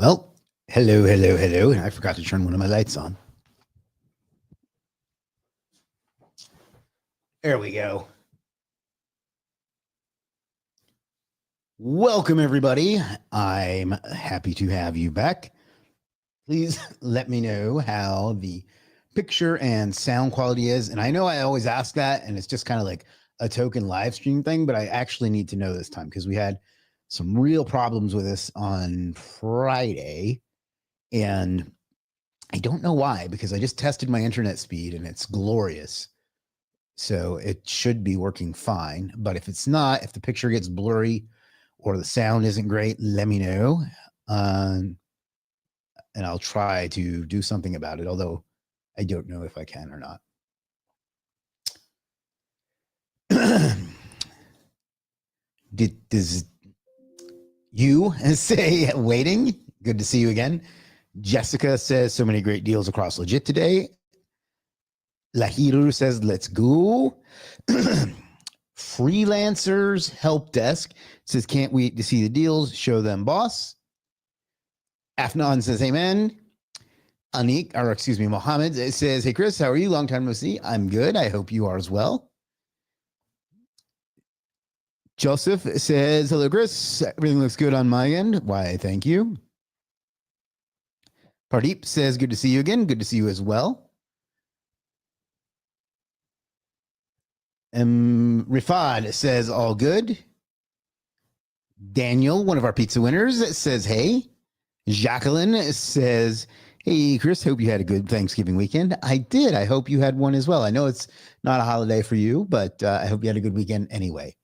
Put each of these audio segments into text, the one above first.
Well, hello, hello, hello. I forgot to turn one of my lights on. There we go. Welcome, everybody. I'm happy to have you back. Please let me know how the picture and sound quality is. And I know I always ask that, and it's just kind of like a token live stream thing, but I actually need to know this time because we had some real problems with this on Friday. And I don't know why, because I just tested my internet speed and it's glorious. So it should be working fine. But if it's not, if the picture gets blurry or the sound isn't great, let me know. And I'll try to do something about it, although I don't know if I can or not. Does you say waiting? Good to see you again. Jessica says so many great deals across Legiit today. Lahiru says let's go. Freelancers Help Desk says can't wait to see the deals. Show them, boss. Afnan says amen. Anik, or excuse me, Mohammed says, hey, Chris, how are you? Long time no see. I'm good. I hope you are as well. Joseph says, hello, Chris. Everything looks good on my end. Why, thank you. Pardeep says, good to see you again. Good to see you as well. Rifad says, all good. Daniel, one of our pizza winners, says, hey. Jacqueline says, hey, Chris, hope you had a good Thanksgiving weekend. I did. I hope you had one as well. I know it's not a holiday for you, but I hope you had a good weekend anyway.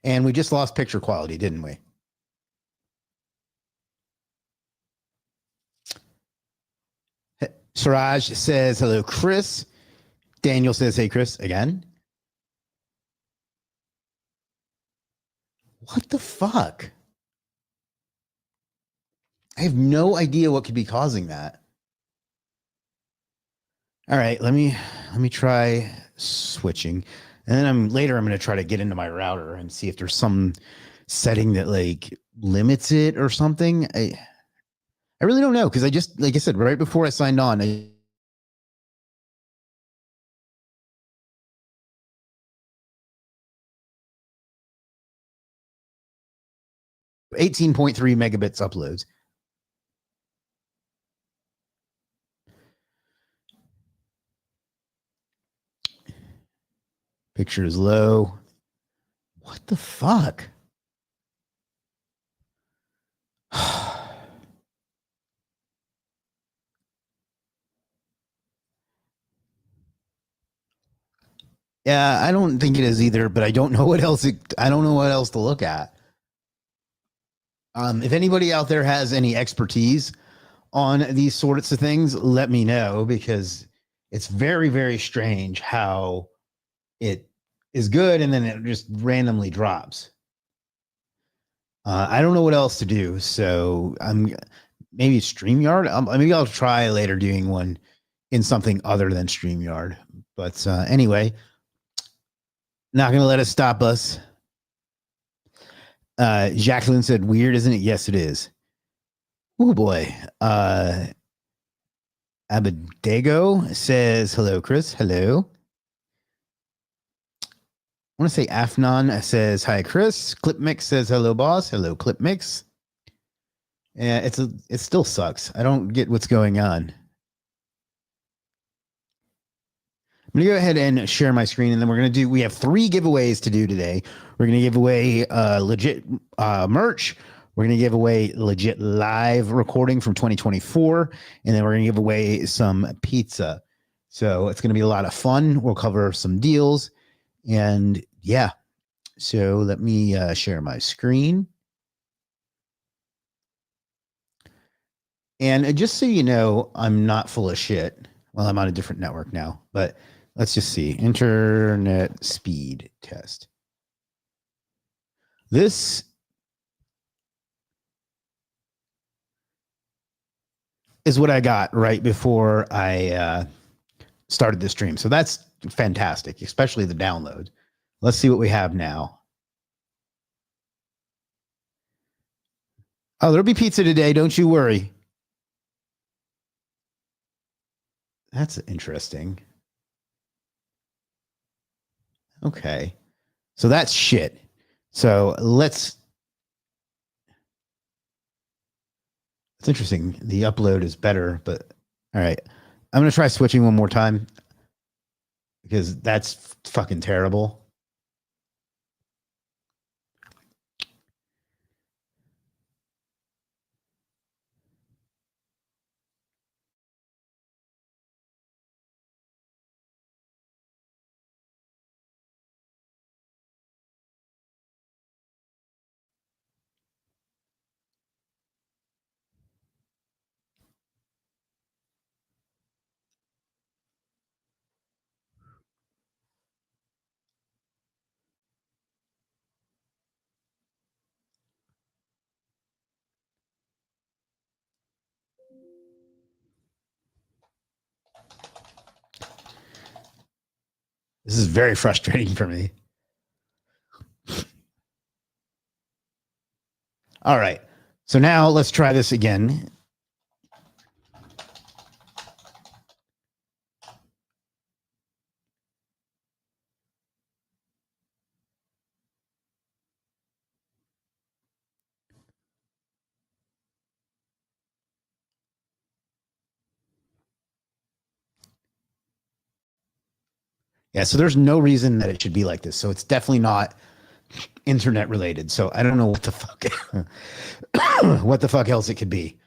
And we just lost picture quality, didn't we? Suraj says, hello, Chris. Daniel says, hey, Chris, again. What the fuck? I have no idea what could be causing that. All right, let me try switching. And then I'm going to try to get into my router and see if there's some setting that like limits it or something. I really don't know because I just, like I said, right before I signed on, 18.3 megabits uploads. Picture is low. What the fuck? Yeah, I don't think it is either, but I don't know what else. I don't know what else to look at. If anybody out there has any expertise on these sorts of things, let me know because it's very, very strange how it is good and then it just randomly drops. I don't know what else to do, so I'm maybe StreamYard. Maybe I'll try later doing one in something other than StreamYard. But anyway, not going to let it stop us. Jacqueline said, weird, isn't it? Yes, it is. Oh, boy. Abadago says, hello, Chris. Hello. I want to say Afnan says, hi, Chris. Clipmix says, hello, boss. Hello, Clipmix. Yeah, it still sucks. I don't get what's going on. I'm going to go ahead and share my screen, and then we have 3 giveaways to do today. We're going to give away Legiit merch. We're going to give away Legiit live recording from 2024, and then we're going to give away some pizza. So it's going to be a lot of fun. We'll cover some deals, and yeah. So let me share my screen. And just so you know, I'm not full of shit. Well, I'm on a different network now, but let's just see. Internet speed test. This is what I got right before I started the stream. So that's fantastic, especially the download. Let's see what we have now. Oh, there'll be pizza today. Don't you worry. That's interesting. Okay. So that's shit. So let's. It's interesting. The upload is better, but all right. I'm going to try switching one more time because that's fucking terrible. This is very frustrating for me. All right. So now let's try this again. Yeah, so there's no reason that it should be like this. So it's definitely not internet related. So I don't know what the fuck what the fuck else it could be.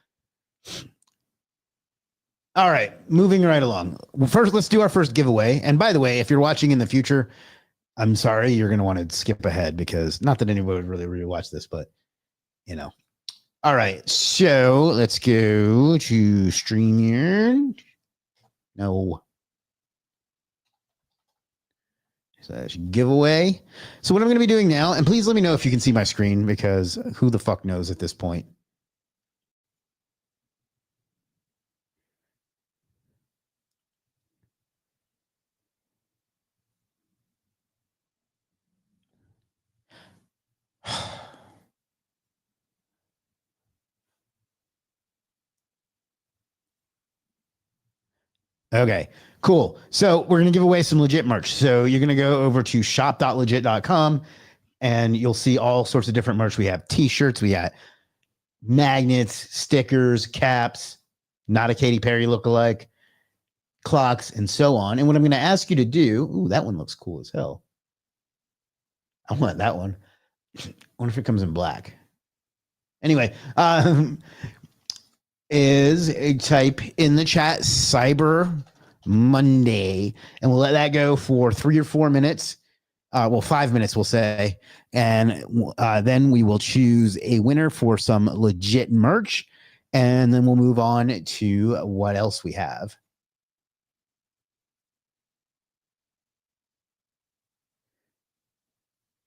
All right, moving right along. Well, first, let's do our first giveaway. And by the way, if you're watching in the future, I'm sorry, you're going to want to skip ahead because not that anyone would really watch this, but you know. All right, so let's go to StreamYard. No. Giveaway. So what I'm going to be doing now, and please let me know if you can see my screen because who the fuck knows at this point. Okay, cool. So we're going to give away some legit merch. So you're going to go over to shop.legit.com and you'll see all sorts of different merch. We have t-shirts, we got magnets, stickers, caps, not a Katy Perry lookalike, clocks, and so on. And what I'm going to ask you to do, ooh, that one looks cool as hell. I want that one. I wonder if it comes in black. Anyway, is type in the chat Cyber Monday, and we'll let that go for 3 or 4 minutes. Well, 5 minutes, we'll say. And then we will choose a winner for some legit merch. And then we'll move on to what else we have.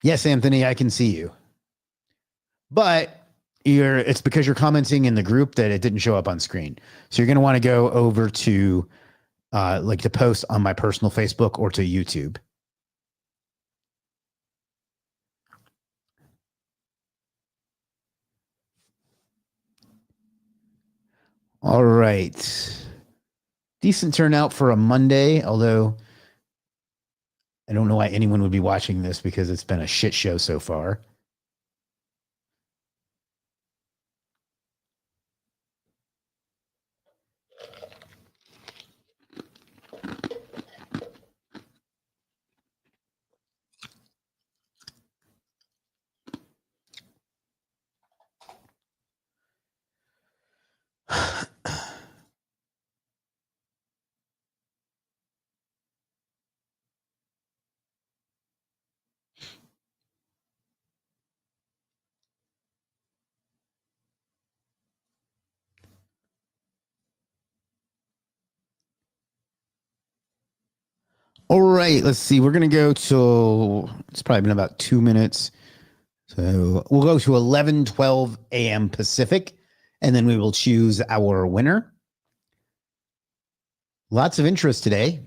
Yes, Anthony, I can see you. But it's because you're commenting in the group that it didn't show up on screen. So you're going to want to go over to like the post on my personal Facebook or to YouTube. All right. Decent turnout for a Monday, although I don't know why anyone would be watching this because it's been a shit show so far. All right, let's see. We're going to go to, it's probably been about 2 minutes. So we'll go to 11:12 a.m. Pacific, and then we will choose our winner. Lots of interest today.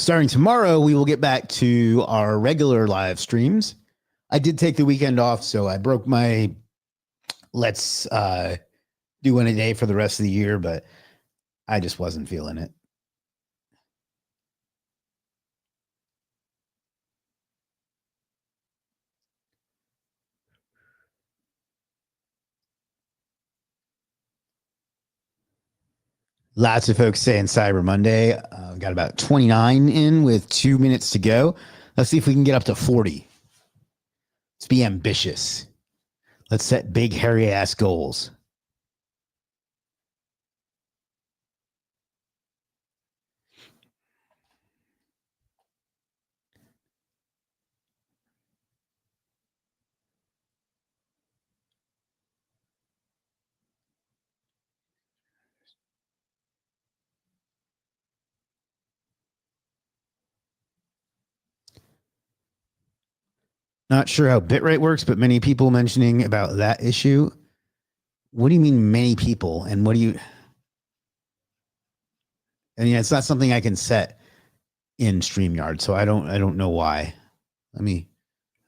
Starting tomorrow, we will get back to our regular live streams. I did take the weekend off, so I broke my let's do one a day for the rest of the year, but I just wasn't feeling it. Lots of folks saying Cyber Monday. Got about 29 in with 2 minutes to go. Let's see if we can get up to 40. Let's be ambitious. Let's set big, hairy ass goals. Not sure how bitrate works, but many people mentioning about that issue. What do you mean, many people? And what do you? And yeah, it's not something I can set in StreamYard, so I don't know why. I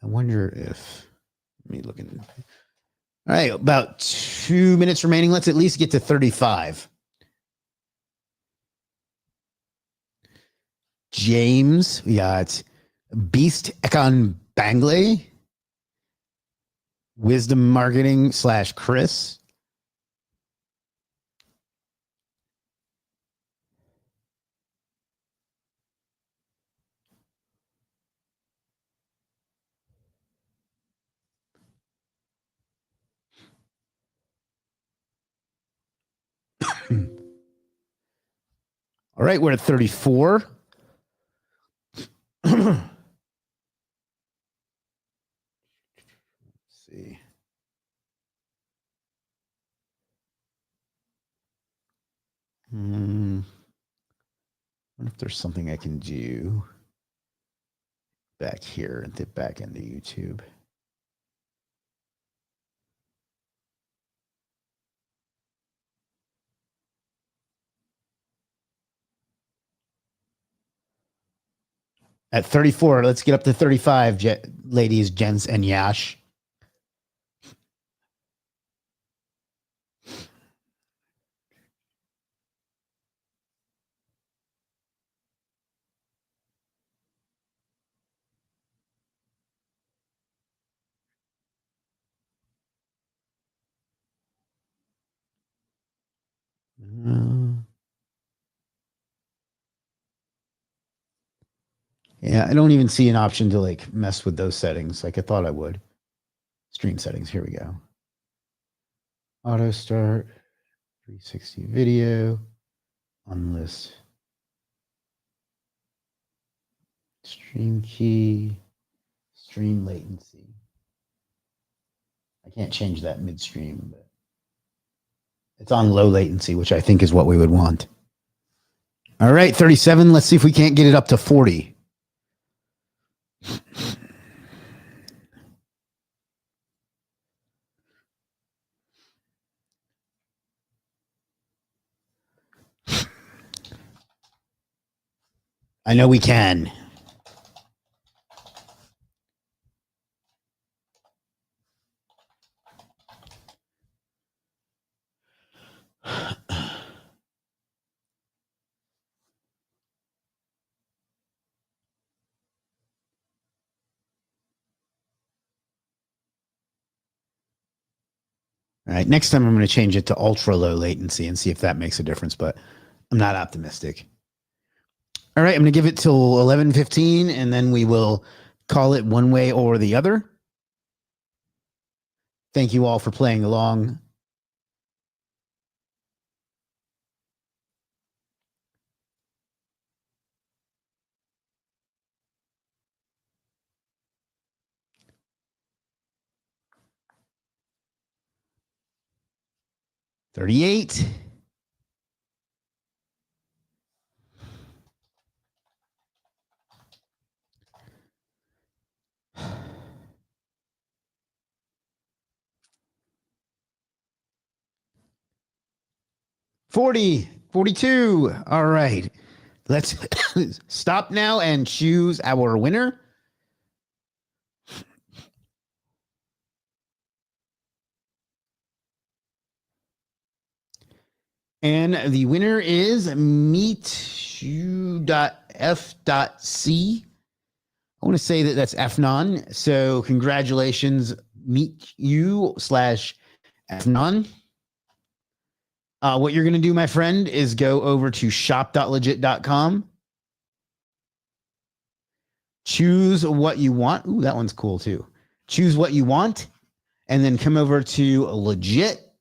wonder if. Let me look in. All right, about 2 minutes remaining. Let's at least get to 35. James, we got Beast Ekon Bangley, Wisdom Marketing / Chris. All right, we're at 34. Let's see. I wonder if there's something I can do back here and dip back into YouTube. At 34, let's get up to 35, ladies, gents, and Yash. Yeah, I don't even see an option to like mess with those settings like I thought I would. Stream settings, here we go. Auto start, 360 video, unlist. Stream key, stream latency. I can't change that midstream, but it's on low latency, which I think is what we would want. All right, 37. Let's see if we can't get it up to 40. I know we can. All right, next time I'm going to change it to ultra low latency and see if that makes a difference, but I'm not optimistic. All right, I'm going to give it till 11:15 and then we will call it one way or the other. Thank you all for playing along. $38. $42. All right. Let's stop now and choose our winner. And the winner is meetyou.f.c. I want to say that that's Fnon. So congratulations, meetyou/Fnon. What you're going to do, my friend, is go over to shop.legit.com. Choose what you want. Ooh, that one's cool too. Choose what you want, and then come over to Legit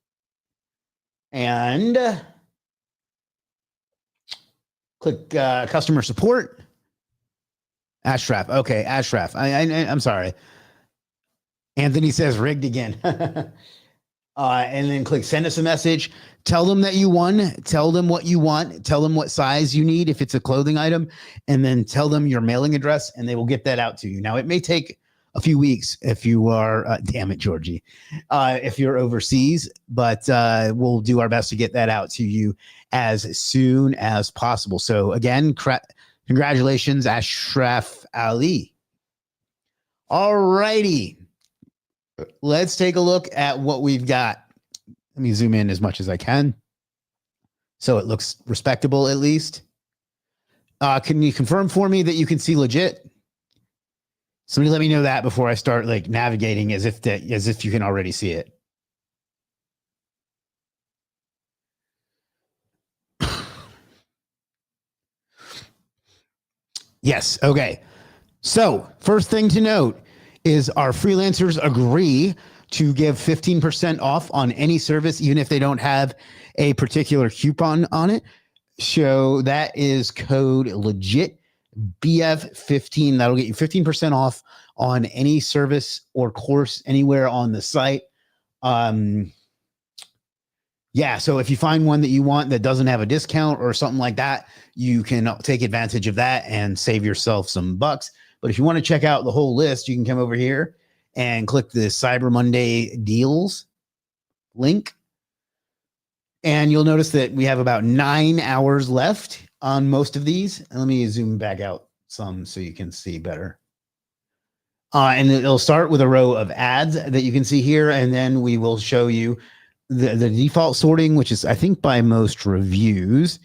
and click customer support. Ashraf. Okay, Ashraf. I'm sorry. Anthony says rigged again. And then click send us a message. Tell them that you won. Tell them what you want. Tell them what size you need if it's a clothing item. And then tell them your mailing address, and they will get that out to you. Now, it may take a few weeks if you are, damn it, Georgie, if you're overseas, but we'll do our best to get that out to you as soon as possible. So again, congratulations, Ashraf Ali. All righty. Let's take a look at what we've got. Let me zoom in as much as I can so it looks respectable at least. Can you confirm for me that you can see Legit? Somebody let me know that before I start like navigating as if you can already see it. Yes. Okay. So first thing to note is our freelancers agree to give 15% off on any service, even if they don't have a particular coupon on it. So that is code legit BF15. That'll get you 15% off on any service or course anywhere on the site. Yeah, so if you find one that you want that doesn't have a discount or something like that, you can take advantage of that and save yourself some bucks. But if you want to check out the whole list, you can come over here and click the Cyber Monday deals link. And you'll notice that we have about 9 hours left on most of these. And let me zoom back out some so you can see better. And it'll start with a row of ads that you can see here. And then we will show you the default sorting, which is, I think, by most reviews,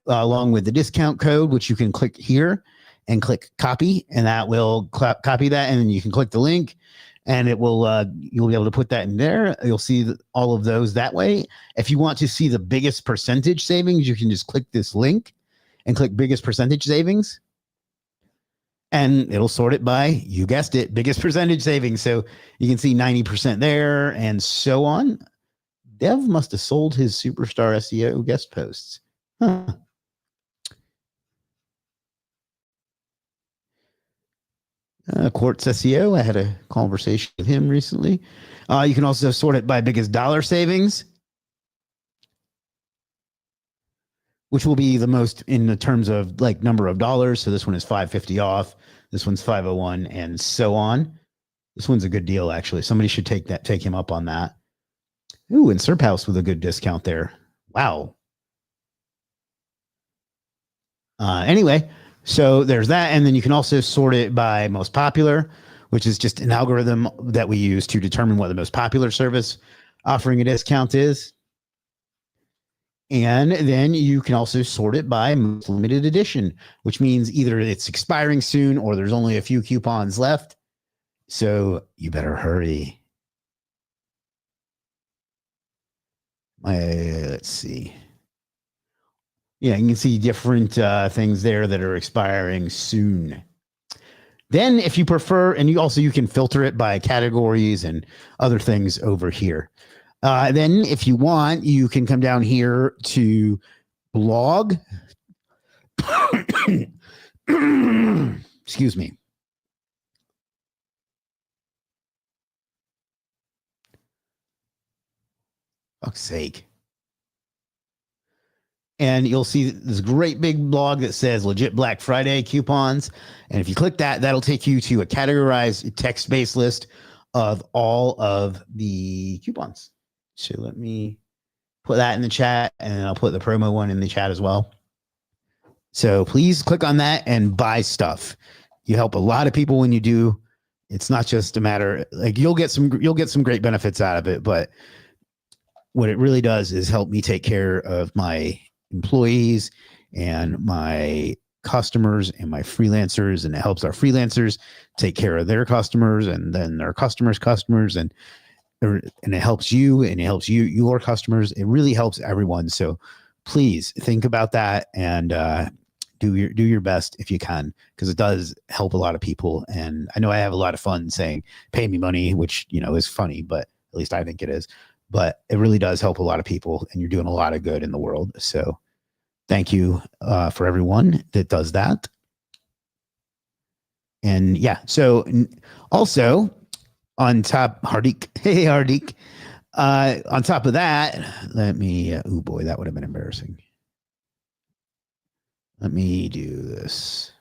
along with the discount code, which you can click here and click copy, and that will copy that. And then you can click the link and it will, you'll be able to put that in there. You'll see all of those that way. If you want to see the biggest percentage savings, you can just click this link and click biggest percentage savings. And it'll sort it by, you guessed it, biggest percentage savings. So you can see 90% there and so on. Dev must have sold his Superstar SEO guest posts. Huh. Quartz SEO, I had a conversation with him recently. You can also sort it by biggest dollar savings, which will be the most in the terms of like number of dollars. So this one is $5.50 off. This one's $5.01 and so on. This one's a good deal, actually. Somebody should take him up on that. Ooh, and Serp House with a good discount there. Wow. Anyway, so there's that. And then you can also sort it by most popular, which is just an algorithm that we use to determine what the most popular service offering a discount is. And then you can also sort it by most limited edition, which means either it's expiring soon or there's only a few coupons left. So you better hurry. Let's see. Yeah, you can see different things there that are expiring soon. Then if you prefer, and you can filter it by categories and other things over here. Then if you want, you can come down here to blog. Excuse me. Fuck's sake. And you'll see this great big blog that says Legit Black Friday coupons. And if you click that, that'll take you to a categorized text-based list of all of the coupons. So let me put that in the chat, and I'll put the promo one in the chat as well. So please click on that and buy stuff. You help a lot of people when you do. It's not just a matter like you'll get some great benefits out of it, but what it really does is help me take care of my employees and my customers and my freelancers, and it helps our freelancers take care of their customers and then their customers, and it helps you and it helps your customers. It really helps everyone. So please think about that and do your best if you can, because it does help a lot of people. And I know I have a lot of fun saying pay me money, which is funny, but at least I think it is. But it really does help a lot of people, and you're doing a lot of good in the world. So thank you for everyone that does that. And yeah, so also on top, Hardik, hey Hardik, on top of that, let me, oh boy, that would have been embarrassing. Let me do this.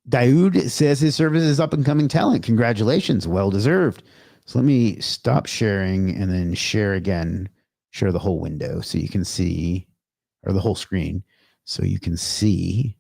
Daoud says his service is up and coming talent. Congratulations. Well deserved. So let me stop sharing and then share again. Share the whole window so you can see, or the whole screen so you can see.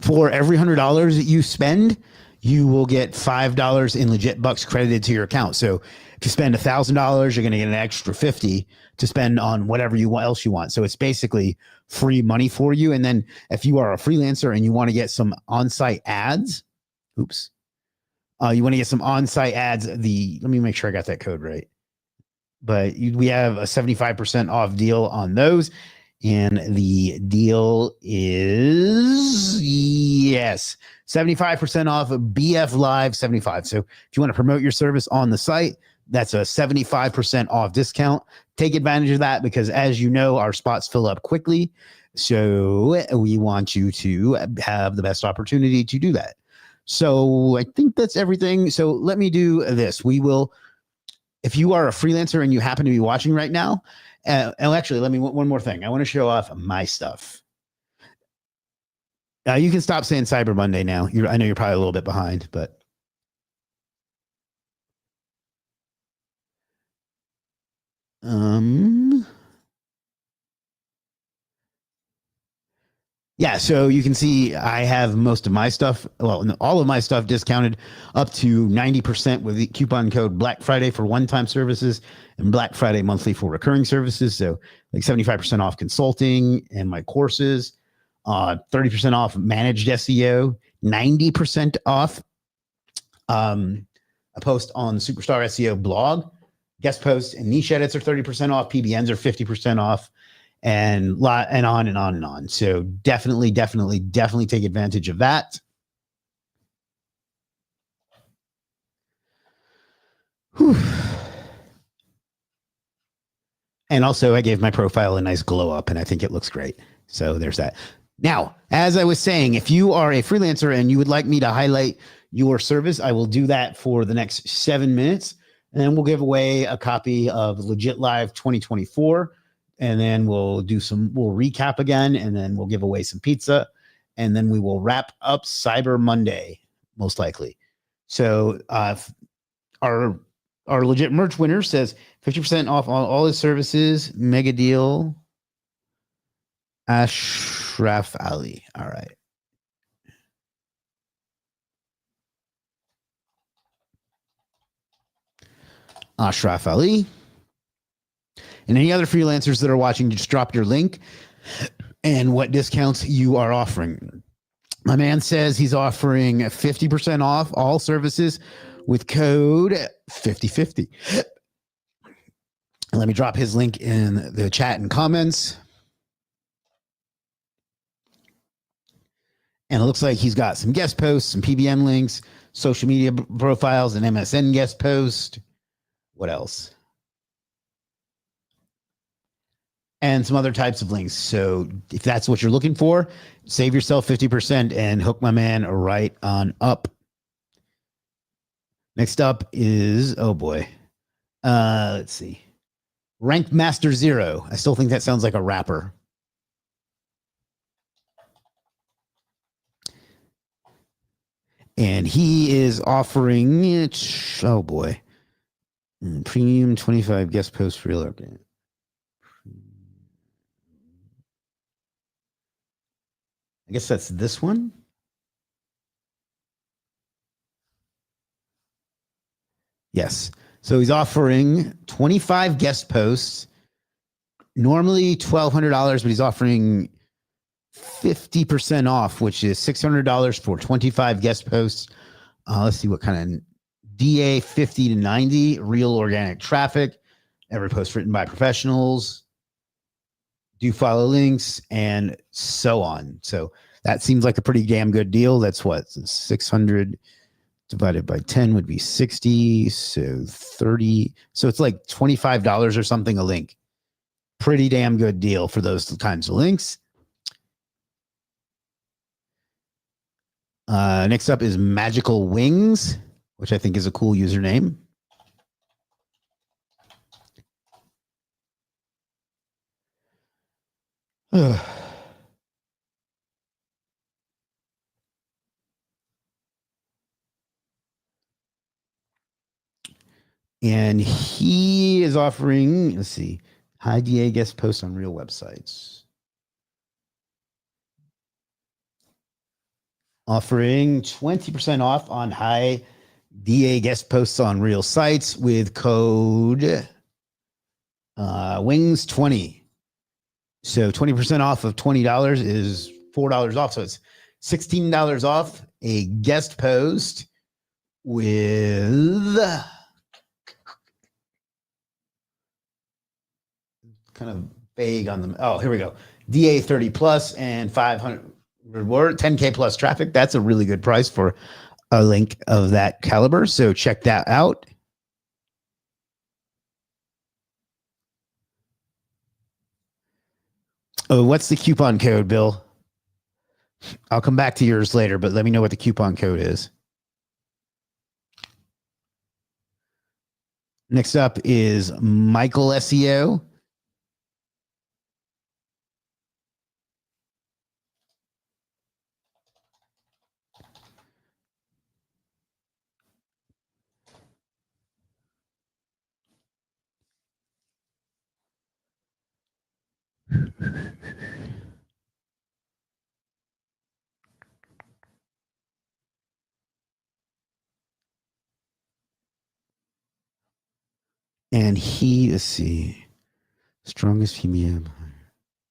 For every $100 that you spend, you will get $5 in legit bucks credited to your account. So if you spend $1,000, you're going to get an extra 50 to spend on whatever else you want. So it's basically free money for you. And then if you are a freelancer and you want to get some on-site ads, you want to get some on-site ads. Let me make sure I got that code right. But we have a 75% off deal on those. And the deal is, yes, 75% off of BF Live 75. So if you want to promote your service on the site, that's a 75% off discount. Take advantage of that because, as you know, our spots fill up quickly. So we want you to have the best opportunity to do that. So I think that's everything. So let me do this. We will, if you are a freelancer and you happen to be watching right now, actually, let me one more thing. I want to show off my stuff. You can stop saying Cyber Monday now. I know you're probably a little bit behind, but yeah, so you can see I have most of my stuff, well, all of my stuff discounted up to 90% with the coupon code Black Friday for one-time services and Black Friday monthly for recurring services. So like 75% off consulting and my courses, 30% off managed SEO, 90% off a post on Superstar SEO blog, guest posts and niche edits are 30% off, PBNs are 50% off, and on and on and on. So definitely take advantage of that. Whew. And also I gave my profile a nice glow up and I think it looks great. So there's that. Now, as I was saying, if you are a freelancer and you would like me to highlight your service, I will do that for the next 7 minutes. And then we'll give away a copy of Legiit Live 2024. And then we'll recap again, and then we'll give away some pizza, and then we will wrap up Cyber Monday, most likely. So our Legiit merch winner says 50% off all his services, mega deal. Ashraf Ali. All right. Ashraf Ali. And any other freelancers that are watching, just drop your link and what discounts you are offering. My man says he's offering 50% off all services with code 5050. Let me drop his link in the chat and comments. And it looks like he's got some guest posts, some PBM links, social media profiles, an MSN guest post. What else? And some other types of links. So if that's what you're looking for, save yourself 50% and hook my man right on up. Next up is, oh boy. Let's see. Ranked Master Zero. I still think that sounds like a rapper. And he is offering, oh boy. Premium 25 guest post real. Okay. I guess that's this one. Yes. So he's offering 25 guest posts, normally $1,200, but he's offering 50% off, which is $600 for 25 guest posts. Let's see what kind of DA 50 to 90, real organic traffic, every post written by professionals, do follow links, and so on. So that seems like a pretty damn good deal. That's what 600 divided by 10 would be 60. So 30. So it's like $25 or something a link. Pretty damn good deal for those kinds of links. Next up is Magical Wings, which I think is a cool username. And he is offering, let's see, high DA guest posts on real websites. Offering 20% off on high DA guest posts on real sites with code WINGS20. So 20% off of $20 is $4 off. So it's $16 off a guest post with kind of vague on them. Oh, here we go. DA 30 plus and 500 reward, 10K plus traffic. That's a really good price for a link of that caliber. So check that out. Oh, what's the coupon code, Bill? I'll come back to yours later, but let me know what the coupon code is. Next up is Michael SEO. And he, let's see, strongest PBM. I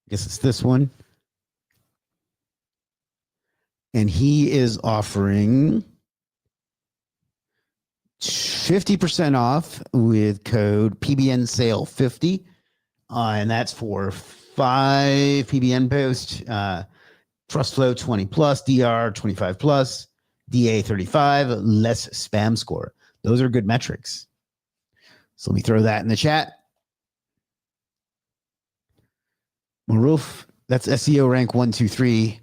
guess it's this one. And he is offering 50% off with code PBN sale 50. And that's for 5 PBN posts, Trust Flow 20 plus, DR 25 plus, DA 35, less spam score. Those are good metrics. So let me throw that in the chat. Maruf, that's SEO rank 123.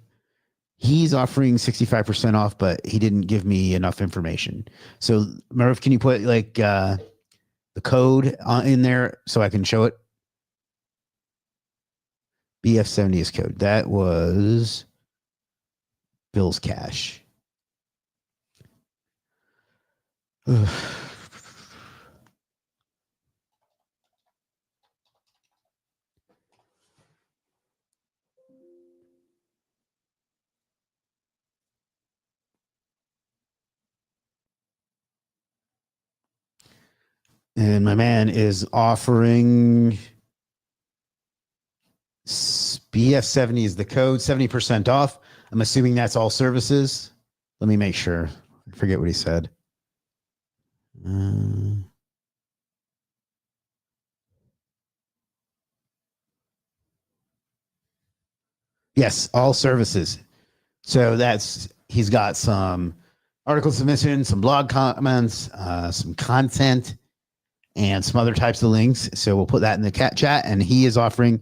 He's offering 65% off, but he didn't give me enough information. So Maruf, can you put like the code in there so I can show it? BF70 is code. That was Bill's Cash. And my man is offering BF70 is the code, 70% off. I'm assuming that's all services. Let me make sure. I forget what he said. Yes, all services. So he's got some article submissions, some blog comments, some content, and some other types of links. So we'll put that in the chat. And he is offering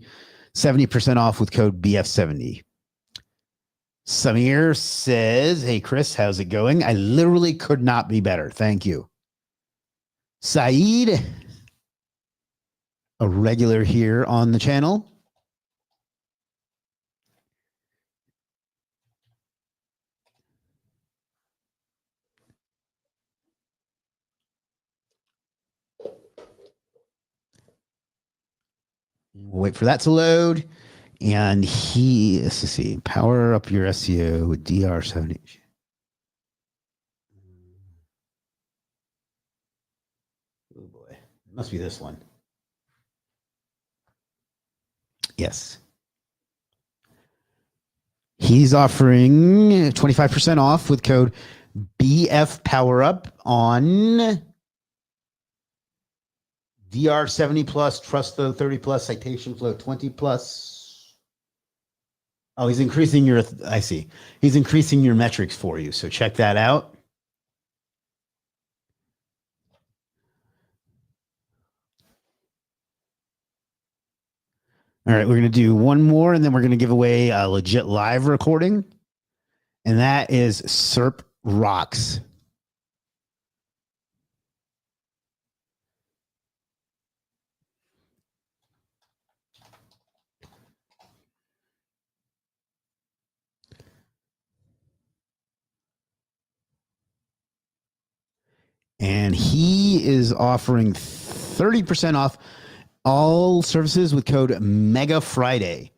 70% off with code BF70. Samir says, hey, Chris, how's it going? I literally could not be better. Thank you. Saeed, a regular here on the channel. We'll wait for that to load. And let's see, power up your SEO with DR70. Oh boy, it must be this one. Yes. He's offering 25% off with code BF PowerUp on DR70 plus, Trust Flow 30 plus, Citation Flow 20 plus. Oh, he's increasing your, I see. He's increasing your metrics for you. So check that out. All right, we're going to do one more and then we're going to give away a legit live recording. And that is SERP Rocks. And he is offering 30% off all services with code Mega Friday.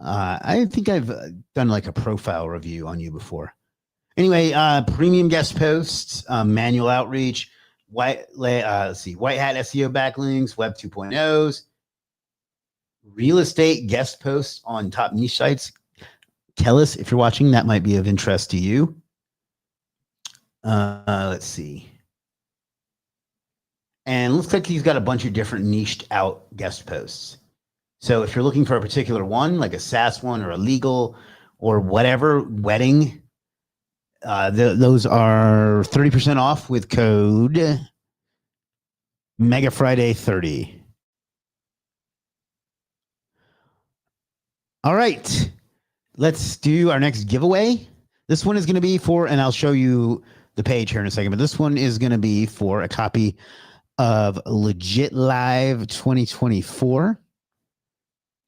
I think I've done like a profile review on you before. Anyway, premium guest posts, manual outreach, white hat SEO backlinks, Web 2.0s, real estate guest posts on top niche sites. Kellis, if you're watching, that might be of interest to you. Let's see. And looks like he's got a bunch of different niched out guest posts. So if you're looking for a particular one, like a SaaS one or a legal or whatever, wedding, those are 30% off with code Mega Friday 30. All right, let's do our next giveaway. This one is going to be for, and I'll show you the page here in a second, but this one is going to be for a copy of Legiit Live 2024.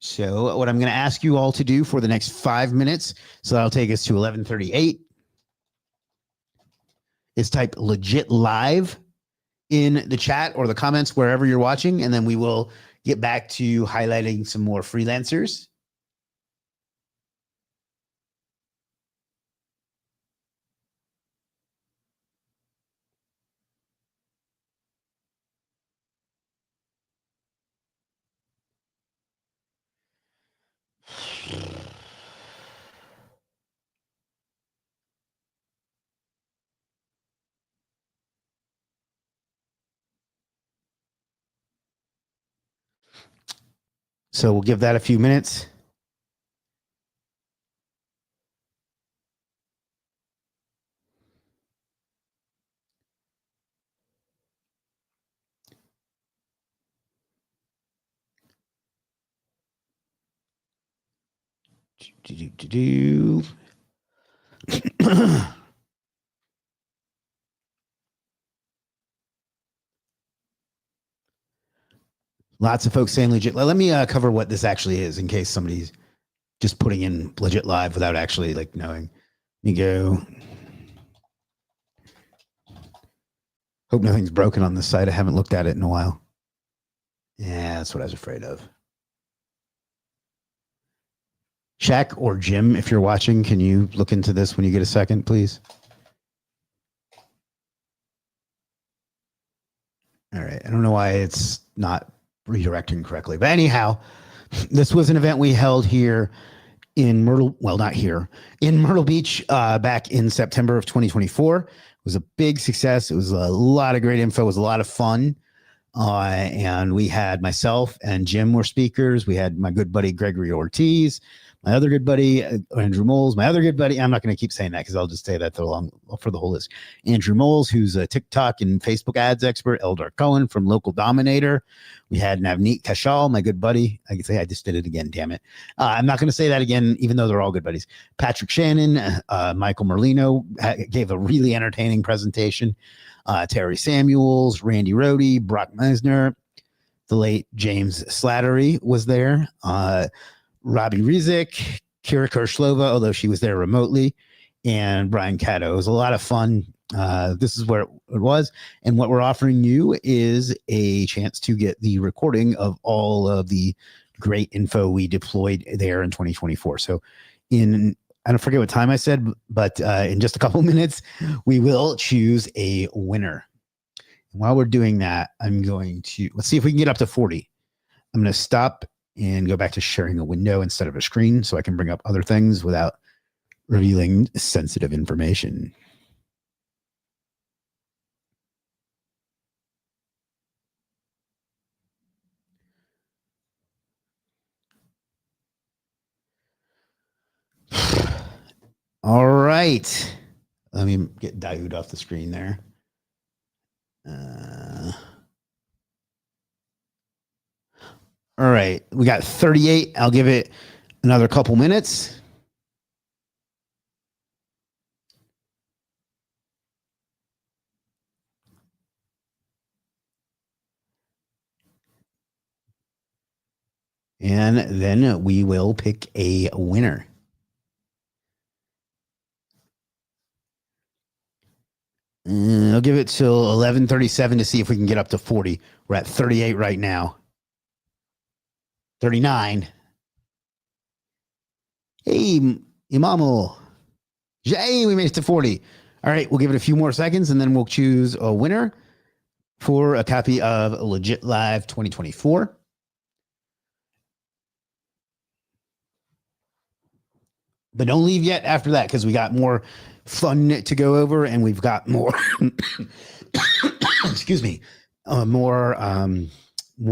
So what I'm going to ask you all to do for the next 5 minutes, so that'll take us to 11:38, is type Legiit Live in the chat or the comments wherever you're watching, and then we will get back to highlighting some more freelancers. So we'll give that a few minutes. Lots of folks saying legit. Let me cover what this actually is in case somebody's just putting in Legit Live without actually like knowing. Let me go. Hope nothing's broken on this site. I haven't looked at it in a while. Yeah, that's what I was afraid of. Shaq or Jim, if you're watching, can you look into this when you get a second, please? All right. I don't know why it's not redirecting correctly. But anyhow, this was an event we held here in Myrtle, well, not here, in Myrtle Beach back in September of 2024. It was a big success. It was a lot of great info. It was a lot of fun. And we had myself and Jim were speakers. We had my good buddy, Gregory Ortiz, my other good buddy, Andrew Moles, my other good buddy. I'm not going to keep saying that because I'll just say that for the whole list. Andrew Moles, who's a TikTok and Facebook ads expert, Eldar Cohen from Local Dominator. We had Navneet Kashal, my good buddy. I can say I just did it again, damn it. I'm not going to say that again, even though they're all good buddies. Patrick Shannon, Michael Merlino gave a really entertaining presentation. Terry Samuels, Randy Rohde, Brock Meisner, the late James Slattery was there. Robbie Rizik, Kira Kirschlova, although she was there remotely, and Brian Cato. It was a lot of fun. This is where it was. And what we're offering you is a chance to get the recording of all of the great info we deployed there in 2024. So I don't forget what time I said, but in just a couple minutes, we will choose a winner. And while we're doing that, let's see if we can get up to 40. I'm going to stop and go back to sharing a window instead of a screen so I can bring up other things without revealing sensitive information. All right. Let me get Daoud off the screen there. All right. We got 38. I'll give it another couple minutes. And then we will pick a winner. I'll give it till 11:37 to see if we can get up to 40. We're at 38 right now. 39. Hey, Imamo. Hey, we made it to 40. All right, we'll give it a few more seconds and then we'll choose a winner for a copy of Legiit Live 2024. But don't leave yet after that because we got more fun to go over and we've got more excuse me, more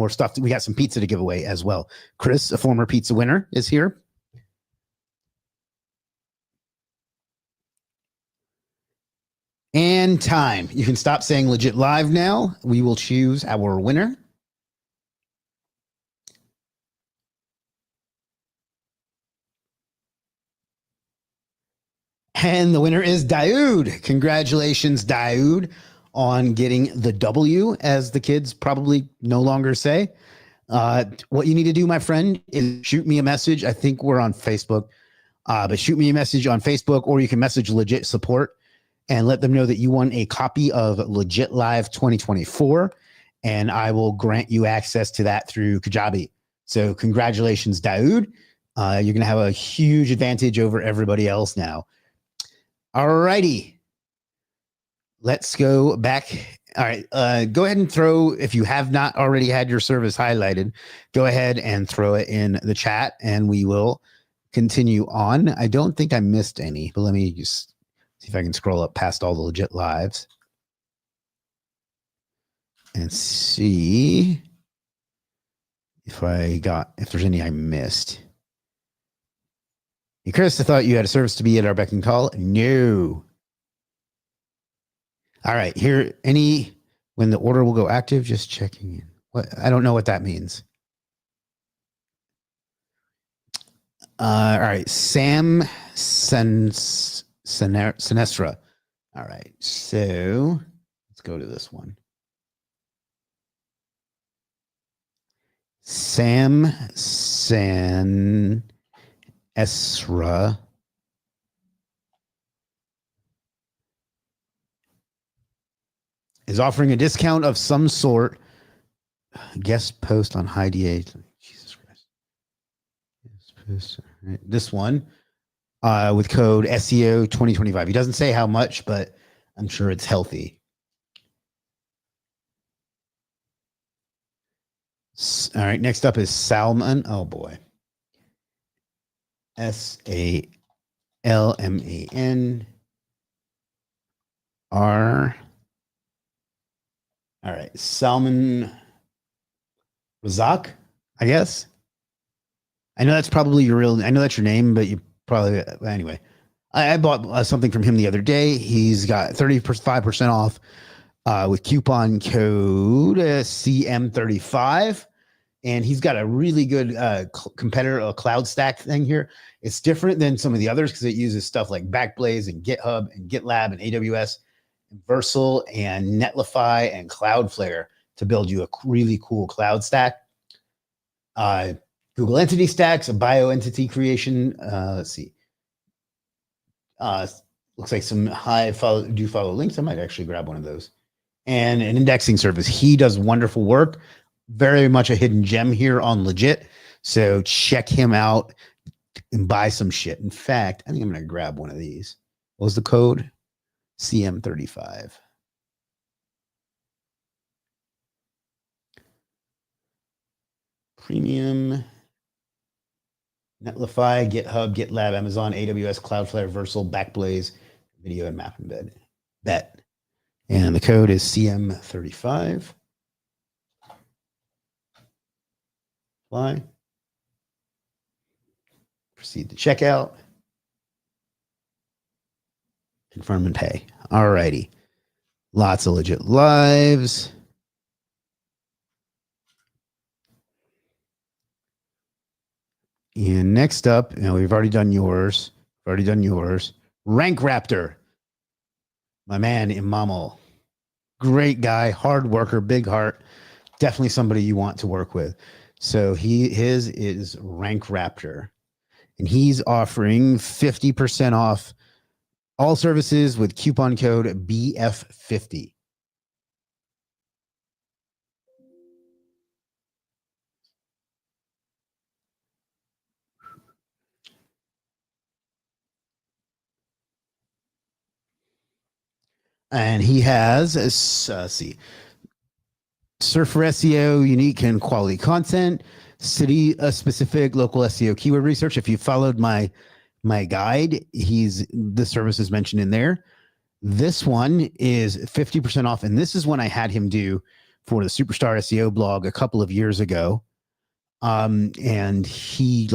stuff. We got some pizza to give away as well. Chris, a former pizza winner, is here. And time. You can stop saying Legiit Live now. We will choose our winner. And the winner is Daoud. Congratulations, Daoud, on getting the W, as the kids probably no longer say. What you need to do, my friend, is shoot me a message. I think we're on Facebook, but shoot me a message on Facebook, or you can message Legiit support and let them know that you want a copy of Legiit Live 2024, and I will grant you access to that through Kajabi. So congratulations, Daoud. You're going to have a huge advantage over everybody else now. All righty. Let's go back. All right. Go ahead and throw, if you have not already had your service highlighted, go ahead and throw it in the chat and we will continue on. I don't think I missed any, but let me just see if I can scroll up past all the Legiit lives and see if there's any I missed. Hey, Chris, I thought you had a service to be at our beck and call. No. All right, when the order will go active, just checking in. What? I don't know what that means. All right, Sam Sinestra. All right, so let's go to this one. Sam Esra is offering a discount of some sort. Guest post on high DA. Jesus Christ. This one with code SEO 2025. He doesn't say how much, but I'm sure it's healthy. All right, next up is Salman. Oh boy. SALMAN R. All right, Salman Razak, I guess. I know that's probably I know that's your name, but you probably, anyway. I bought something from him the other day. He's got 35% off with coupon code CM35. And he's got a really good competitor, a cloud stack thing here. It's different than some of the others because it uses stuff like Backblaze and GitHub and GitLab and AWS, and Versal and Netlify and Cloudflare to build you a really cool cloud stack. Google Entity Stacks, a bioentity creation. Let's see. Looks like some do follow links. I might actually grab one of those. And an indexing service. He does wonderful work. Very much a hidden gem here on Legiit. So check him out and buy some shit. In fact, I think I'm going to grab one of these. What was the code? CM35. Premium, Netlify, GitHub, GitLab, Amazon, AWS, Cloudflare, Versal, Backblaze, video and map embed. Bet. And the code is CM35. Apply. Proceed to checkout. Confirm and pay. All righty. Lots of legit lives. And next up, we've already done yours. Rank Raptor. My man, Imamal. Great guy, hard worker, big heart. Definitely somebody you want to work with. So his is Rank Raptor. And he's offering 50% off all services with coupon code BF50. And he has, see, Surf for SEO, unique and quality content, city specific local SEO keyword research. If you followed my guide, the service is mentioned in there. This one is 50% off. And this is one I had him do for the Superstar SEO blog a couple of years ago. And he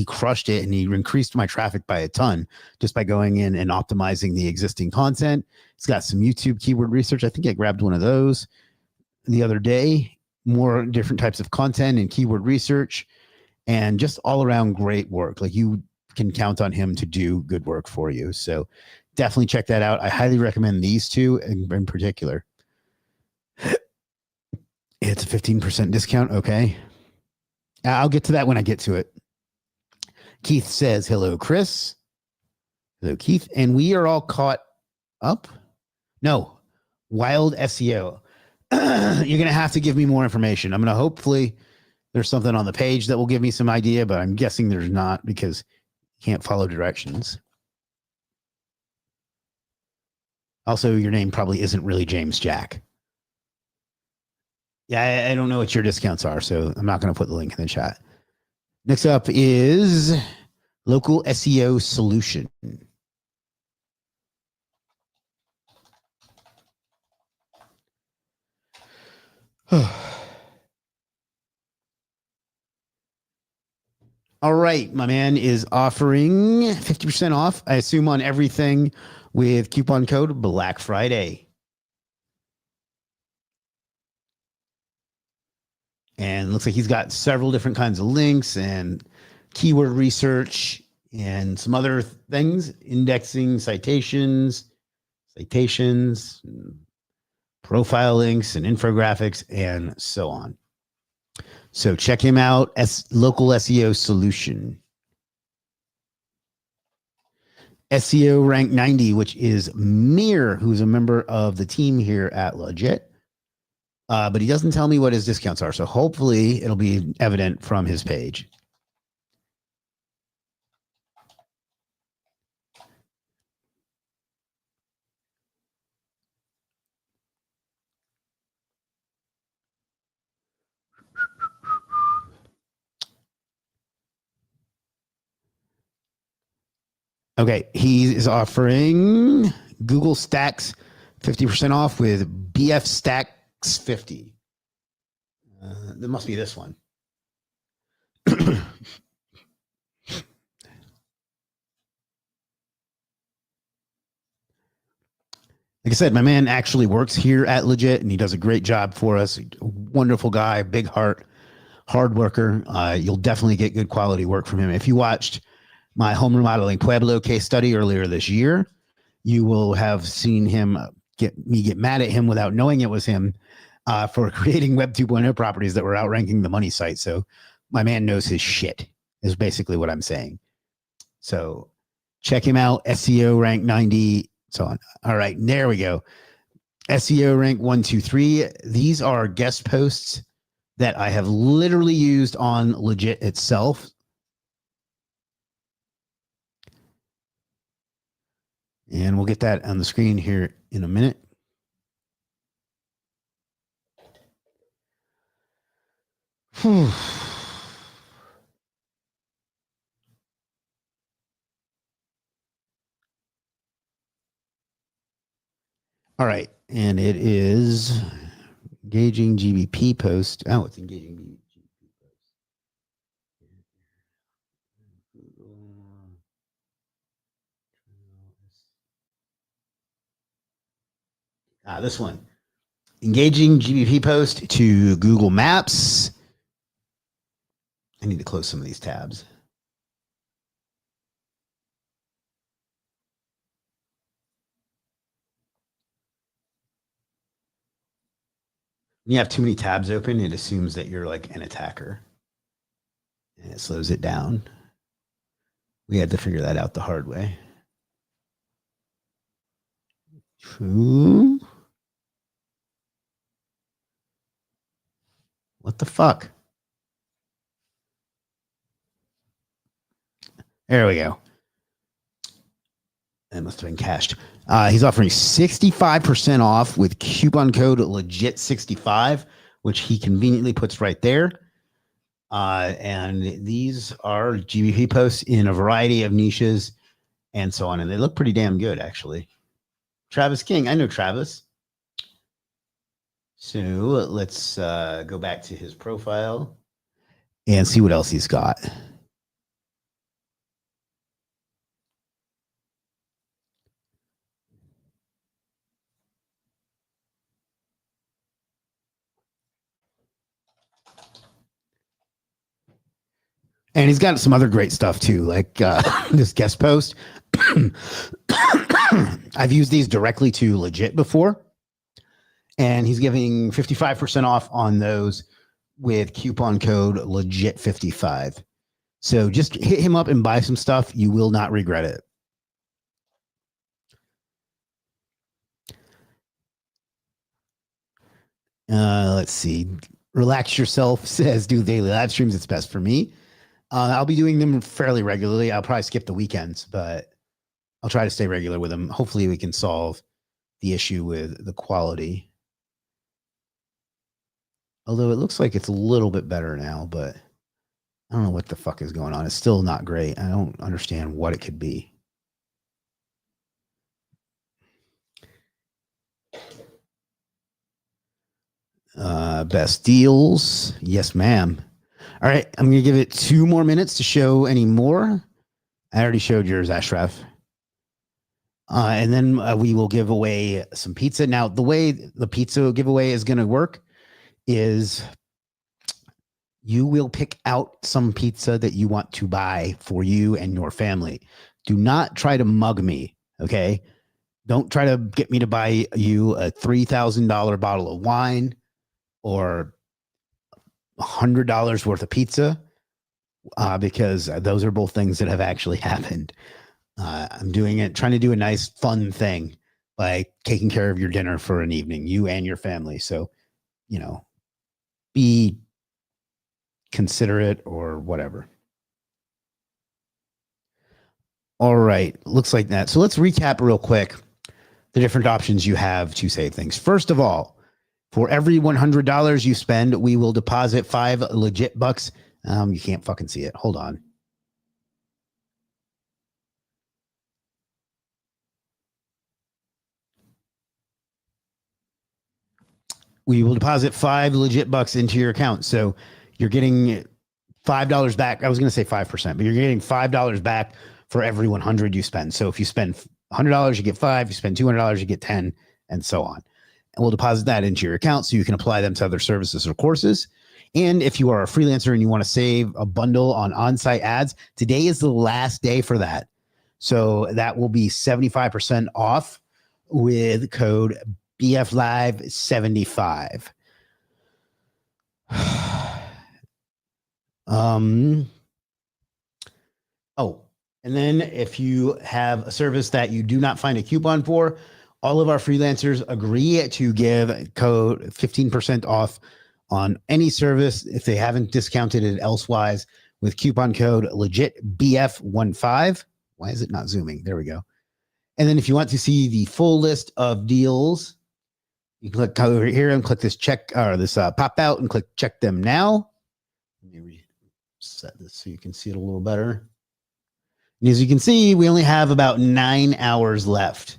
crushed it, and he increased my traffic by a ton just by going in and optimizing the existing content. It's got some YouTube keyword research. I think I grabbed one of those the other day, more different types of content and keyword research, and just all around great work. Like, you can count on him to do good work for you. So definitely check that out. I highly recommend these two in particular. It's a 15% discount. Okay. I'll get to that when I get to it. Keith says, hello, Chris. Hello, Keith. And we are all caught up. No, Wild SEO. You're going to have to give me more information. I'm going to hopefully there's something on the page that will give me some idea, but I'm guessing there's not because you can't follow directions. Also, your name probably isn't really James Jack. Yeah, I don't know what your discounts are, so I'm not going to put the link in the chat. Next up is Local SEO Solution. All right, my man is offering 50% off, I assume, on everything with coupon code Black Friday. And looks like he's got several different kinds of links and keyword research and some other things, indexing, citations, profile links and infographics, and so on. So check him out, Local SEO Solution. SEO Rank 90, which is Mir, who's a member of the team here at Legiit. But he doesn't tell me what his discounts are, so hopefully it'll be evident from his page. Okay, he is offering Google Stacks 50% off with BF Stacks 50. That must be this one. Like I said, my man actually works here at Legiit, and he does a great job for us. Wonderful guy, big heart, hard worker. You'll definitely get good quality work from him. If you watched my home remodeling Pueblo case study earlier this year, you will have seen him get mad at him without knowing it was him for creating Web 2.0 properties that were outranking the money site. So my man knows his shit, is basically what I'm saying. So check him out, SEO Rank 90, so on. All right, there we go. SEO Rank 1, 2, 3. These are guest posts that I have literally used on Legiit itself. And we'll get that on the screen here in a minute. Whew. All right. And it is engaging GBP post. Oh, it's engaging GBP post. This one. Engaging GBP post to Google Maps. I need to close some of these tabs. When you have too many tabs open, it assumes that you're like an attacker. And it slows it down. We had to figure that out the hard way. True. What the fuck? There we go. That must have been cached. He's offering 65% off with coupon code Legiit65, which he conveniently puts right there. And these are GBP posts in a variety of niches and so on. And they look pretty damn good, actually. Travis King. I know Travis. So let's go back to his profile and see what else he's got. And he's got some other great stuff too, like this guest post. I've used these directly to Legiit before, and he's giving 55% off on those with coupon code Legiit55. So just hit him up and buy some stuff. You will not regret it. Let's see. Relax yourself says do daily live streams. It's best for me. I'll be doing them fairly regularly. I'll probably skip the weekends, but I'll try to stay regular with them. Hopefully we can solve the issue with the quality. Although it looks like it's a little bit better now, but I don't know what the fuck is going on. It's still not great. I don't understand what it could be. Best deals. Yes, ma'am. All right. I'm going to give it 2 more minutes to show any more. I already showed yours, Ashraf. And then we will give away some pizza. Now, the way the pizza giveaway is going to work is you will pick out some pizza that you want to buy for you and your family. Do not try to mug me, okay? Don't try to get me to buy you a $3,000 bottle of wine or $100 worth of pizza, because those are both things that have actually happened. I'm doing it, trying to do a nice, fun thing by taking care of your dinner for an evening, you and your family. So, you know, be considerate or whatever. All right. Looks like that. So let's recap real quick the different options you have to save things. First of all, for every $100 you spend, we will deposit 5 Legiit bucks. You can't fucking see it. Hold on. We will deposit 5 Legiit bucks into your account. So you're getting $5 back. I was going to say 5%, but you're getting $5 back for every 100 you spend. So if you spend $100, you get 5. You spend $200, you get 10, and so on. And we'll deposit that into your account so you can apply them to other services or courses. And if you are a freelancer and you want to save a bundle on on-site ads, today is the last day for that. So that will be 75% off with code BFLive75. And then if you have a service that you do not find a coupon for, all of our freelancers agree to give code 15% off on any service if they haven't discounted it elsewise with coupon code LegiitBF15. Why is it not zooming? There we go. And then if you want to see the full list of deals, you click over here and click this check or this pop out and click check them now. Let me reset this so you can see it a little better. And as you can see, we only have about 9 hours left.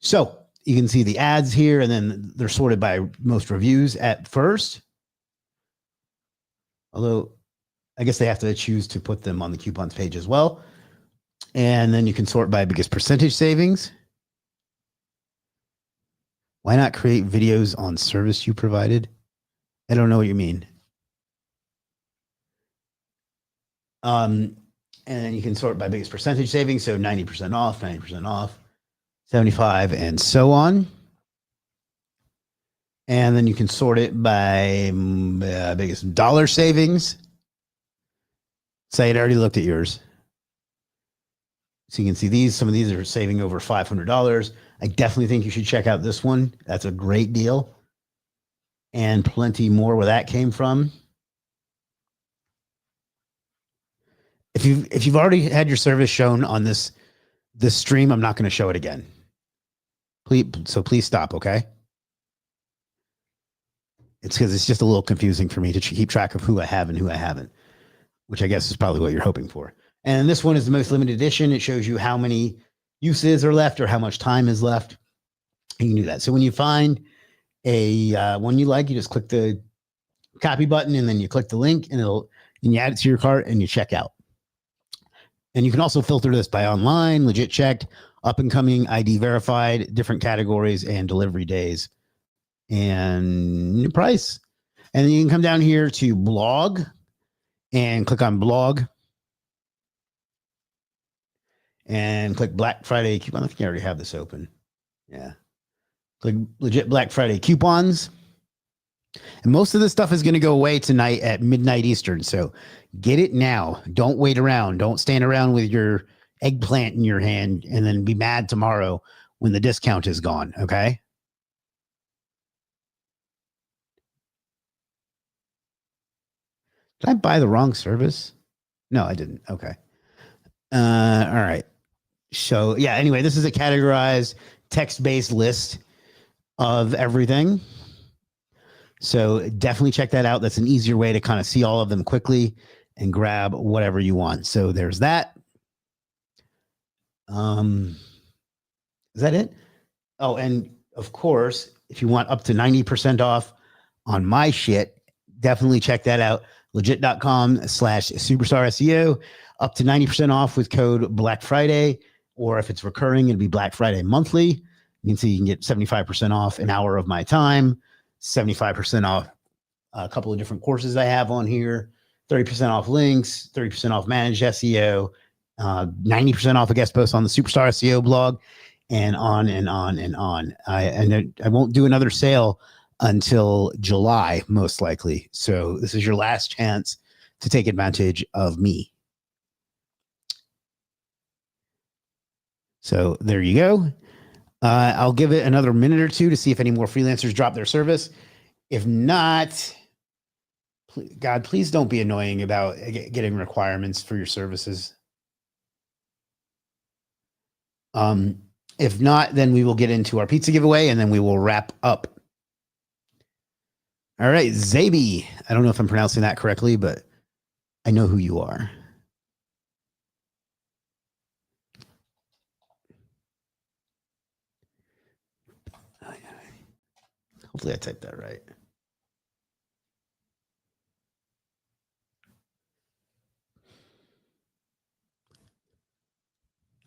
So you can see the ads here, and then they're sorted by most reviews at first. Although I guess they have to choose to put them on the coupons page as well. And then you can sort by biggest percentage savings. Why not create videos on service you provided? I don't know what you mean. And then you can sort by biggest percentage savings. So 90% off, 90% off, 75, and so on. And then you can sort it by biggest dollar savings. Say it already looked at yours. So you can see these. Some of these are saving over $500. I definitely think you should check out this one. That's a great deal. And plenty more where that came from. If you've already had your service shown on this stream, I'm not going to show it again. Please stop, okay? It's because it's just a little confusing for me to keep track of who I have and who I haven't, which I guess is probably what you're hoping for. And this one is the most limited edition. It shows you how many uses are left or how much time is left. You can do that. So when you find a one you like, you just click the copy button and then you click the link and you add it to your cart and you check out. And you can also filter this by online, legit checked, up and coming, ID verified, different categories and delivery days and price. And then you can come down here to blog and click on blog. And click Black Friday coupon. I think I already have this open. Yeah. Click legit Black Friday coupons. And most of this stuff is going to go away tonight at midnight Eastern. So get it now. Don't wait around. Don't stand around with your eggplant in your hand and then be mad tomorrow when the discount is gone. Okay. Did I buy the wrong service? No, I didn't. Okay. All right. So yeah, anyway, this is a categorized text-based list of everything. So definitely check that out. That's an easier way to kind of see all of them quickly and grab whatever you want. So there's that. Is that it? Oh, and of course, if you want up to 90% off on my shit, definitely check that out. Legit.com/superstar SEO. Up to 90% off with code Black Friday. Or if it's recurring, it'd be Black Friday monthly. You can see you can get 75% off an hour of my time, 75% off a couple of different courses I have on here, 30% off links, 30% off managed SEO, 90% off a guest post on the Superstar SEO blog, and on and on and on. I won't do another sale until July, most likely. So this is your last chance to take advantage of me. So there you go. I'll give it another minute or two to see if any more freelancers drop their service. If not, God, please don't be annoying about getting requirements for your services. If not, then we will get into our pizza giveaway and then we will wrap up. All right, Zabi. I don't know if I'm pronouncing that correctly, but I know who you are. Hopefully I typed that right.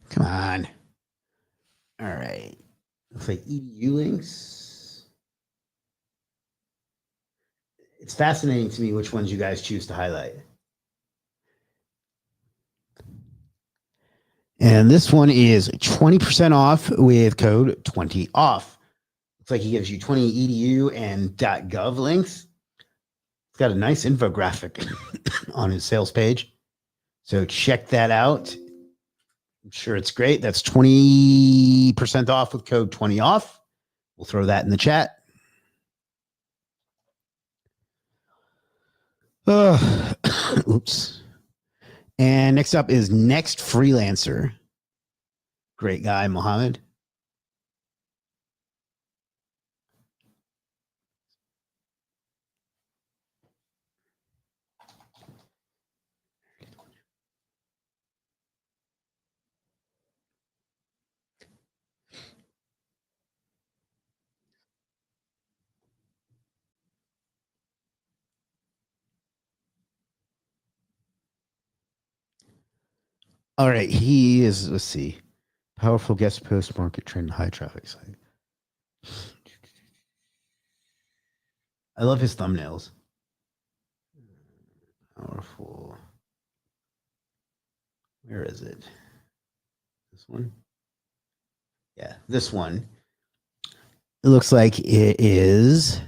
Come on. All right. Looks like EDU links. It's fascinating to me which ones you guys choose to highlight. And this one is 20% off with code 20OFF. Looks like he gives you 20 EDU and .gov links. It's got a nice infographic on his sales page. So check that out. I'm sure it's great. That's 20% off with code 20OFF. We'll throw that in the chat. Oops. And next up is Next Freelancer. Great guy, Mohammed. All right, he is. Let's see, powerful guest post market trend high traffic site. I love his thumbnails. Powerful. Where is it? This one? Yeah, this one. It looks like it is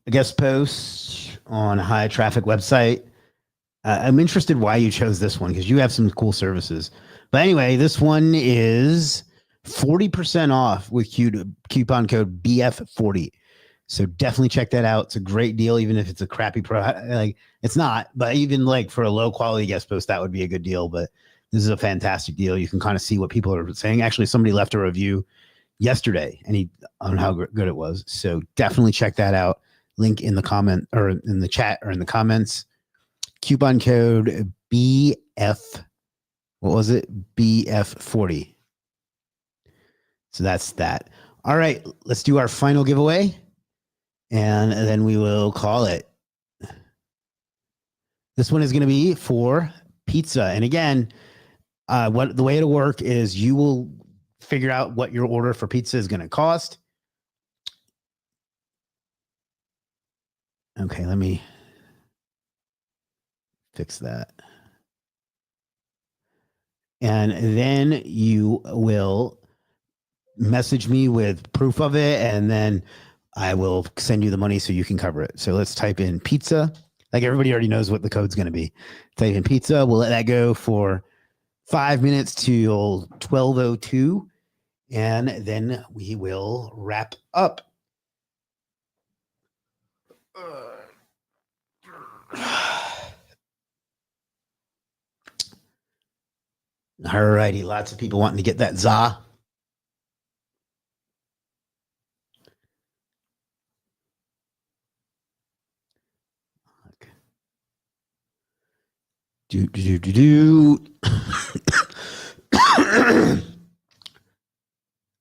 a guest post on a high traffic website. I'm interested why you chose this one because you have some cool services. But anyway, this one is 40% off with coupon code BF40. So definitely check that out. It's a great deal, even if it's a crappy product. Like it's not, but even like for a low quality guest post, that would be a good deal. But this is a fantastic deal. You can kind of see what people are saying. Actually, somebody left a review yesterday and he on how good it was. So definitely check that out. Link in the comment or in the chat or in the comments. Coupon code BF. What was it? BF40. So that's that. All right, let's do our final giveaway and then we will call it. This one is going to be for pizza. And again, what the way it'll work is you will figure out what your order for pizza is going to cost. Okay, let me fix that. And then you will message me with proof of it, and then I will send you the money so you can cover it. So let's type in pizza. Like everybody already knows what the code's going to be. Type in pizza. We'll let that go for 5 minutes till 12:02, and then we will wrap up. All righty, lots of people wanting to get that za. Do do do do do.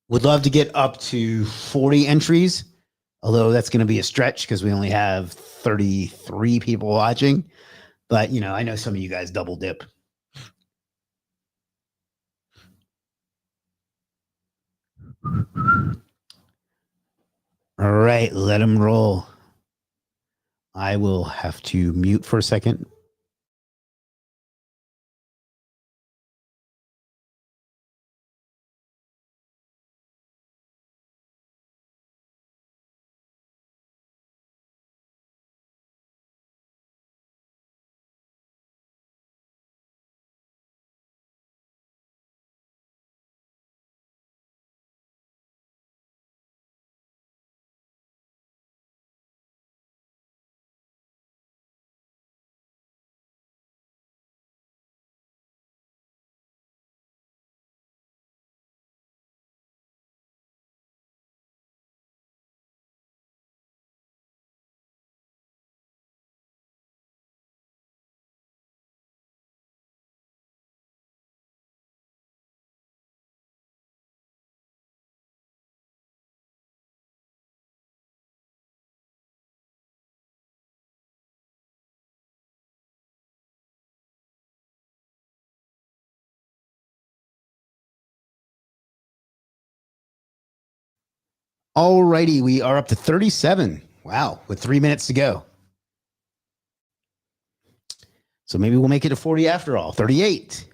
Would love to get up to 40 entries, although that's going to be a stretch because we only have 33 people watching. But, you know, I know some of you guys double dip. All right, let them roll. I will have to mute for a second. All righty, we are up to 37. Wow, with 3 minutes to go. So maybe we'll make it to 40 after all. 38.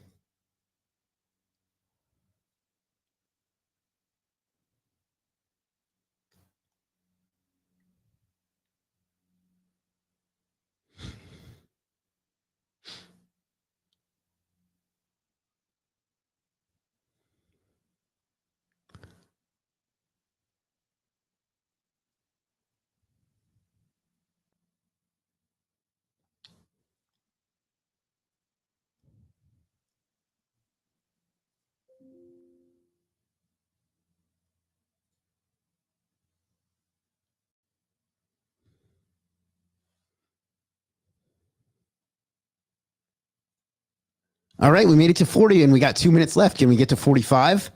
All right, we made it to 40 and we got 2 minutes left. Can we get to 45?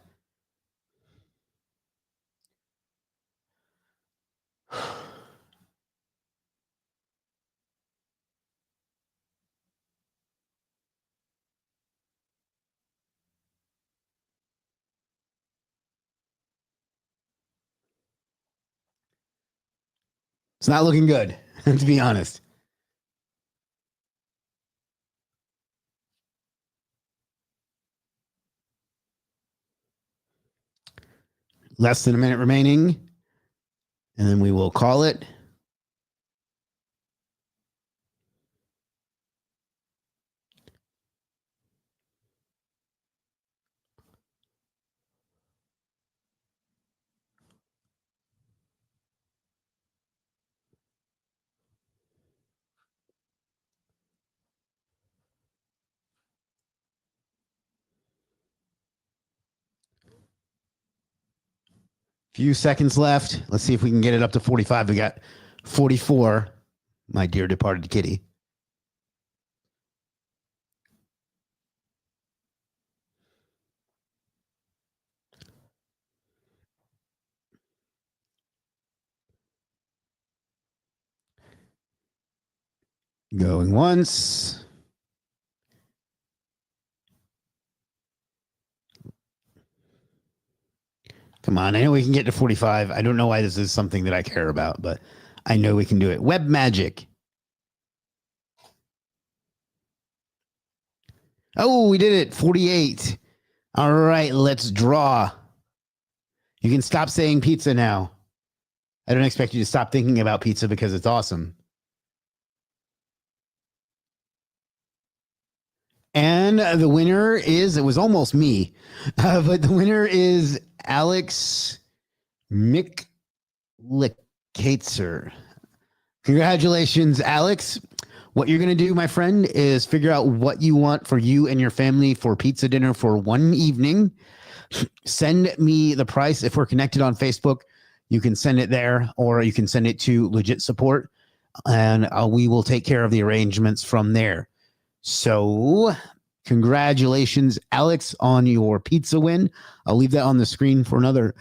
It's not looking good, to be honest. Less than a minute remaining, and then we will call it. Few seconds left. Let's see if we can get it up to 45. We got 44, my dear departed kitty. Going once. Come on, I know we can get to 45. I don't know why this is something that I care about, but I know we can do it. Web magic. Oh, we did it. 48. All right, let's draw. You can stop saying pizza now. I don't expect you to stop thinking about pizza because it's awesome. And the winner is, it was almost me, but the winner is Alex Micklickatzer. Congratulations, Alex. What you're going to do, my friend, is figure out what you want for you and your family for pizza dinner for one evening. Send me the price. If we're connected on Facebook, you can send it there, or you can send it to Legiit Support, and we will take care of the arrangements from there. So congratulations, Alex, on your pizza win. I'll leave that on the screen for another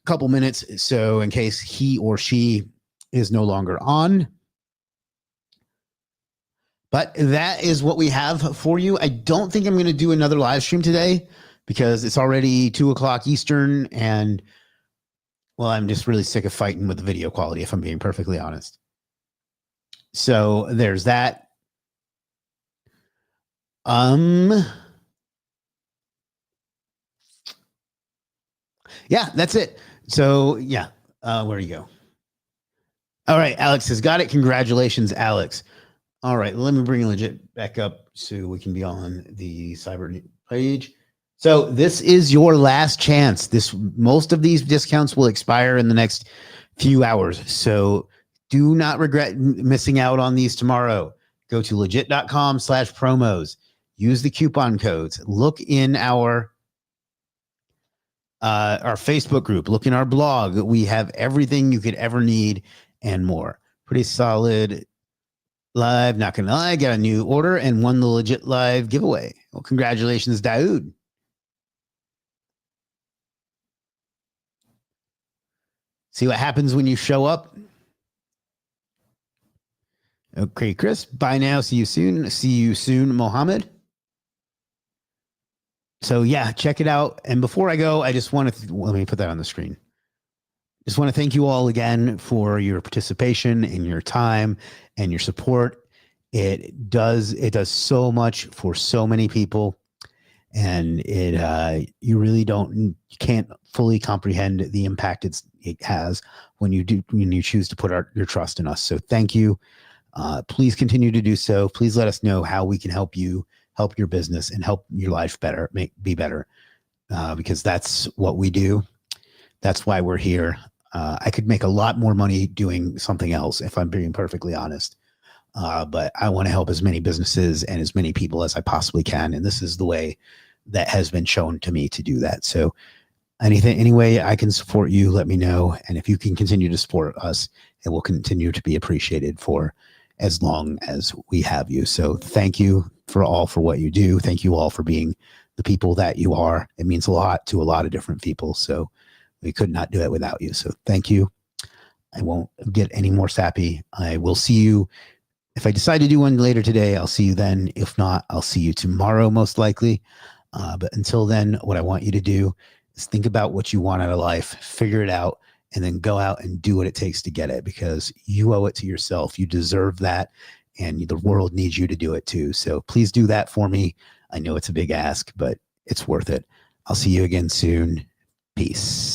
couple minutes, so in case he or she is no longer on. But that is what we have for you. I don't think I'm going to do another live stream today because it's already 2 o'clock Eastern, and well, I'm just really sick of fighting with the video quality, if I'm being perfectly honest. So there's that. Yeah, that's it. So yeah, where do you go? All right, Alex has got it. Congratulations, Alex. All right, let me bring Legiit back up so we can be on the Cyber page. So this is your last chance. Most of these discounts will expire in the next few hours. So do not regret missing out on these tomorrow. Go to legiit.com/promos. Use the coupon codes. Look in our Facebook group. Look in our blog. We have everything you could ever need and more. Pretty solid live. Not gonna lie, got a new order and won the Legiit live giveaway. Well, congratulations, Daoud. See what happens when you show up. Okay, Chris. Bye now. See you soon. See you soon, Mohammed. So yeah, check it out. And before I go, I just want to let me put that on the screen. Just want to thank you all again for your participation and your time and your support. It does so much for so many people, and you really you can't fully comprehend the impact it has when you choose to put your trust in us. So thank you. Please continue to do so. Please let us know how we can help you, help your business, and help your life be better, because that's what we do. That's why we're here. I could make a lot more money doing something else, if I'm being perfectly honest. But I want to help as many businesses and as many people as I possibly can. And this is the way that has been shown to me to do that. So any way I can support you, let me know. And if you can continue to support us, it will continue to be appreciated for as long as we have you. So thank you. for what you do. Thank you all for being the people that you are. It means a lot to a lot of different people. So we could not do it without you. So thank you. I won't get any more sappy. I will see you. If I decide to do one later today, I'll see you then. If not, I'll see you tomorrow, most likely. But until then, what I want you to do is think about what you want out of life, figure it out, and then go out and do what it takes to get it, because you owe it to yourself. You deserve that, and the world needs you to do it too. So please do that for me. I know it's a big ask, but it's worth it. I'll see you again soon. Peace.